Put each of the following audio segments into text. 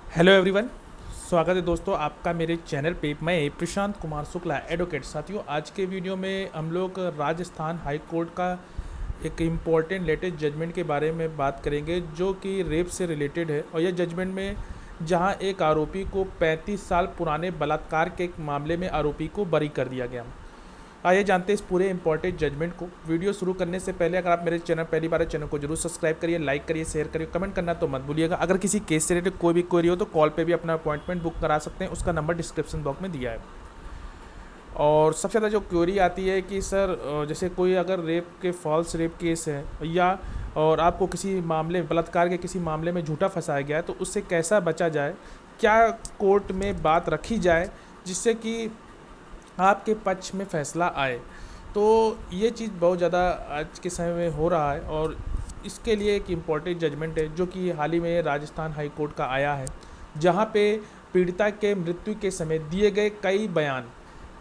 Hello everyone. स्वागत है दोस्तों आपका मेरे चैनल पे। मैं प्रशांत कुमार शुक्ला एडवोकेट। साथियों, आज के वीडियो में हम लोग राजस्थान हाई कोर्ट का एक इम्पॉर्टेंट लेटेस्ट जजमेंट के बारे में बात करेंगे जो कि रेप से रिलेटेड है। और यह जजमेंट में जहां एक आरोपी को 35 साल पुराने बलात्कार के एक मामले में आरोपी को बरी कर दिया गया। आइए जानते हैं इस पूरे इंपॉर्टेंट जजमेंट को। वीडियो शुरू करने से पहले अगर आप मेरे चैनल पहली बार है, चैनल को जरूर सब्सक्राइब करिए, लाइक करिए, शेयर करिए, कमेंट करना तो मत भूलिएगा। अगर किसी केस से रिलेटेड कोई भी क्वेरी हो तो कॉल पे भी अपना अपॉइंटमेंट बुक करा सकते हैं, उसका नंबर डिस्क्रिप्शन बॉक्स में दिया है। और सबसे ज़्यादा जो क्वेरी आती है कि सर जैसे कोई अगर रेप के फॉल्स रेप केस है या और आपको किसी मामले बलात्कार के किसी मामले में झूठा फंसाया गया है तो उससे कैसा बचा जाए, क्या कोर्ट में बात रखी जाए जिससे कि आपके पक्ष में फैसला आए। तो ये चीज़ बहुत ज़्यादा आज के समय में हो रहा है और इसके लिए एक इम्पॉर्टेंट जजमेंट है जो कि हाल ही में राजस्थान हाई कोर्ट का आया है, जहाँ पे पीड़िता के मृत्यु के समय दिए गए कई बयान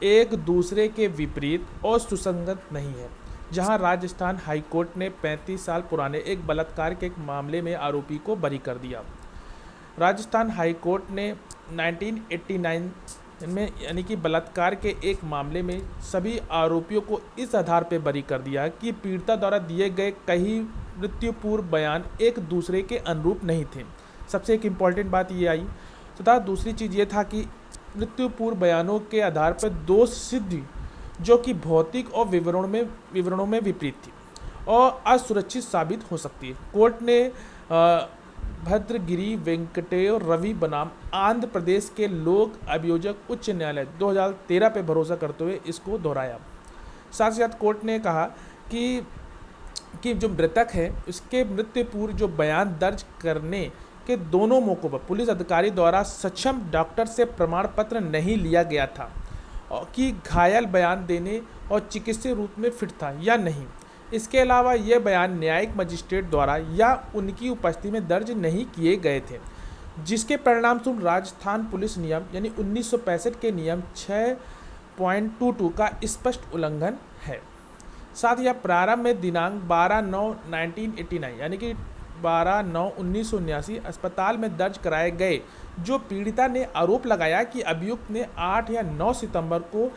एक दूसरे के विपरीत और सुसंगत नहीं है। जहाँ राजस्थान हाई कोर्ट ने 35 साल पुराने एक बलात्कार के एक मामले में आरोपी को बरी कर दिया। राजस्थान हाई कोर्ट ने 1989 में यानी कि बलात्कार के एक मामले में सभी आरोपियों को इस आधार पर बरी कर दिया कि पीड़िता द्वारा दिए गए कई मृत्यु पूर्व बयान एक दूसरे के अनुरूप नहीं थे। सबसे एक इम्पॉर्टेंट बात ये आई तथा दूसरी चीज़ ये था कि मृत्यु पूर्व बयानों के आधार पर दोष सिद्धि जो कि भौतिक और विवरणों में विपरीत थी और असुरक्षित साबित हो सकती है। कोर्ट ने भद्रगिरी वेंकटेश्वर रवि बनाम आंध्र प्रदेश के लोक अभियोजक उच्च न्यायालय 2013 पे भरोसा करते हुए इसको दोहराया। साथ ही साथ कोर्ट ने कहा कि जो मृतक है उसके मृत्यु पूर्व जो बयान दर्ज करने के दोनों मौक़ों पर पुलिस अधिकारी द्वारा सक्षम डॉक्टर से प्रमाण पत्र नहीं लिया गया था और कि घायल बयान देने और चिकित्सीय रूप में फिट था या नहीं। इसके अलावा ये बयान न्यायिक मजिस्ट्रेट द्वारा या उनकी उपस्थिति में दर्ज नहीं किए गए थे, जिसके परिणामस्वरूप राजस्थान पुलिस नियम यानी 1965 के नियम 6.22 का स्पष्ट उल्लंघन है। साथ ही प्रारंभ में दिनांक 12/9/1989 यानी कि 12/9/1979 अस्पताल में दर्ज कराए गए जो पीड़िता ने आरोप लगाया कि अभियुक्त ने 8 या 9 सितंबर को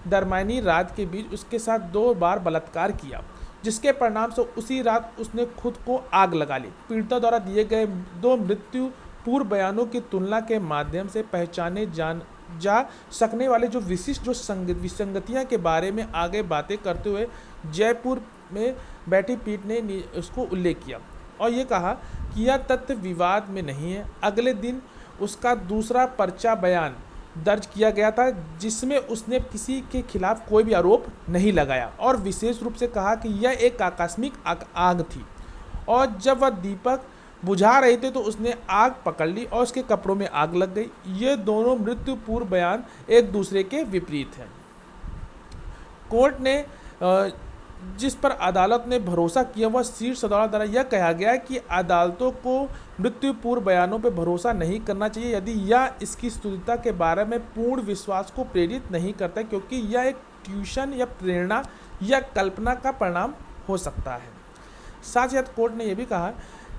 दरमियानी रात के बीच उसके साथ 2 बार बलात्कार किया, जिसके परिणाम से उसी रात उसने खुद को आग लगा ली। पीड़िता द्वारा दिए गए 2 मृत्यु पूर्व बयानों की तुलना के माध्यम से पहचाने जा सकने वाले जो विशिष्ट जो विसंगतियां के बारे में आगे बातें करते हुए जयपुर में बैठी पीठ ने उसको उल्लेख किया और ये कहा कि यह तथ्य विवाद में नहीं है। अगले दिन उसका दूसरा पर्चा बयान दर्ज किया गया था जिसमें उसने किसी के खिलाफ कोई भी आरोप नहीं लगाया और विशेष रूप से कहा कि यह एक आकस्मिक आग थी और जब वह दीपक बुझा रहे थे तो उसने आग पकड़ ली और उसके कपड़ों में आग लग गई। ये दोनों मृत्यु पूर्व बयान एक दूसरे के विपरीत हैं। कोर्ट ने जिस पर अदालत ने भरोसा किया वह शीर्ष अदालत द्वारा यह कहा गया कि अदालतों को मृत्यु पूर्व बयानों पर भरोसा नहीं करना चाहिए यदि यह इसकी स्तुतिता के बारे में पूर्ण विश्वास को प्रेरित नहीं करता, क्योंकि यह एक ट्यूशन या प्रेरणा या कल्पना का परिणाम हो सकता है। साथ ही साथ कोर्ट ने यह भी कहा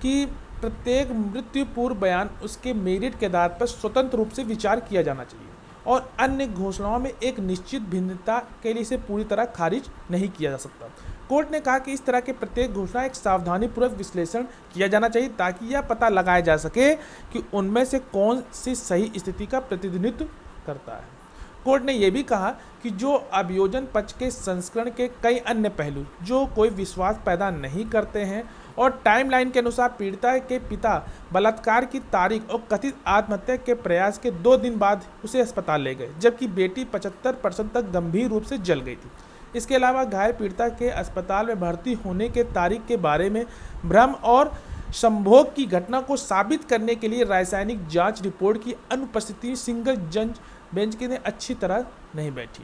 कि प्रत्येक मृत्यु पूर्व बयान उसके मेरिट के आधार पर स्वतंत्र रूप से विचार किया जाना चाहिए और अन्य घोषणाओं में एक निश्चित भिन्नता के लिए इसे पूरी तरह खारिज नहीं किया जा सकता। कोर्ट ने कहा कि इस तरह के प्रत्येक घोषणा एक सावधानीपूर्वक विश्लेषण किया जाना चाहिए ताकि यह पता लगाया जा सके कि उनमें से कौन सी सही स्थिति का प्रतिनिधित्व करता है। कोर्ट ने यह भी कहा कि जो अभियोजन पक्ष के संस्करण के कई अन्य पहलू जो कोई विश्वास पैदा नहीं करते हैं और टाइमलाइन के अनुसार पीड़िता के पिता बलात्कार की तारीख और कथित आत्महत्या के प्रयास के 2 दिन बाद उसे अस्पताल ले गए, जबकि बेटी 75% तक गंभीर रूप से जल गई थी। इसके अलावा घायल पीड़िता के अस्पताल में भर्ती होने के तारीख के बारे में भ्रम और संभोग की घटना को साबित करने के लिए रासायनिक जांच रिपोर्ट की अनुपस्थिति सिंगल जज बेंच के ने अच्छी तरह नहीं बैठी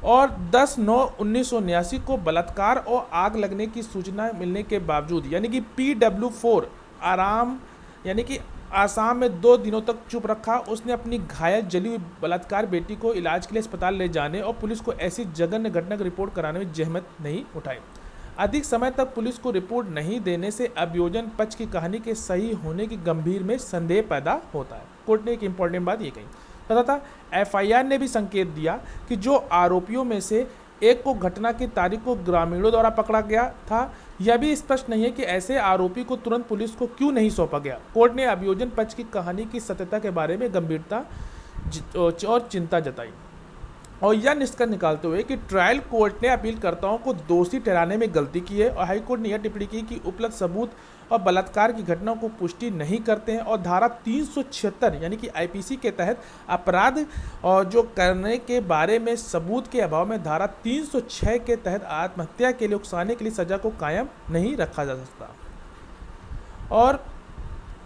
और 10/9/1979 को बलात्कार और आग लगने की सूचना मिलने के बावजूद यानी कि PW4 यानी कि आसाम में 2 दिनों तक चुप रखा। उसने अपनी घायल जली हुई बलात्कार बेटी को इलाज के लिए अस्पताल ले जाने और पुलिस को ऐसी जघन्य घटना की रिपोर्ट कराने में जहमत नहीं उठाई। अधिक समय तक पुलिस को रिपोर्ट नहीं देने से अभियोजन पक्ष की कहानी के सही होने की गंभीर में संदेह पैदा होता है। कोर्ट ने एक इंपॉर्टेंट बात ये कही। तथा एफआईआर ने भी संकेत दिया कि जो आरोपियों में से एक को घटना की तारीख को ग्रामीणों द्वारा पकड़ा गया था, यह भी स्पष्ट नहीं है कि ऐसे आरोपी को तुरंत पुलिस को क्यों नहीं सौंपा गया। कोर्ट ने अभियोजन पक्ष की कहानी की सत्यता के बारे में गंभीरता और चिंता जताई और यह निष्कर्ष निकालते हुए कि ट्रायल कोर्ट ने अपीलकर्ताओं को दोषी ठहराने में गलती की है और हाईकोर्ट ने यह टिप्पणी की कि उपलब्ध सबूत और बलात्कार की घटनाओं को पुष्टि नहीं करते हैं और धारा 376 यानी कि आईपीसी के तहत अपराध और जो करने के बारे में सबूत के अभाव में धारा 306 के तहत आत्महत्या के लिए उकसाने के लिए सजा को कायम नहीं रखा जा सकता। और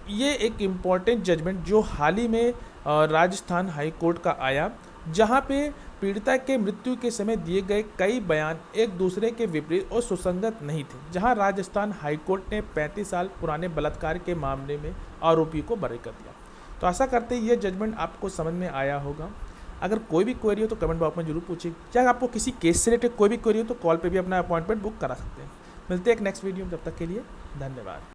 ये एक इम्पॉर्टेंट जजमेंट जो हाल ही में राजस्थान हाई कोर्ट का आया, जहाँ पे पीड़िता के मृत्यु के समय दिए गए कई बयान एक दूसरे के विपरीत और सुसंगत नहीं थे, जहां राजस्थान हाईकोर्ट ने 35 साल पुराने बलात्कार के मामले में आरोपी को बरी कर दिया। तो आशा करते हैं ये जजमेंट आपको समझ में आया होगा। अगर कोई भी क्वेरी हो तो कमेंट बॉक्स में जरूर पूछिए। या आपको किसी केस से रिलेटेड कोई भी क्वेरी हो तो कॉल पे भी अपना अपॉइंटमेंट बुक करा सकते हैं। मिलते हैं एक नेक्स्ट वीडियो में, तब तक के लिए धन्यवाद।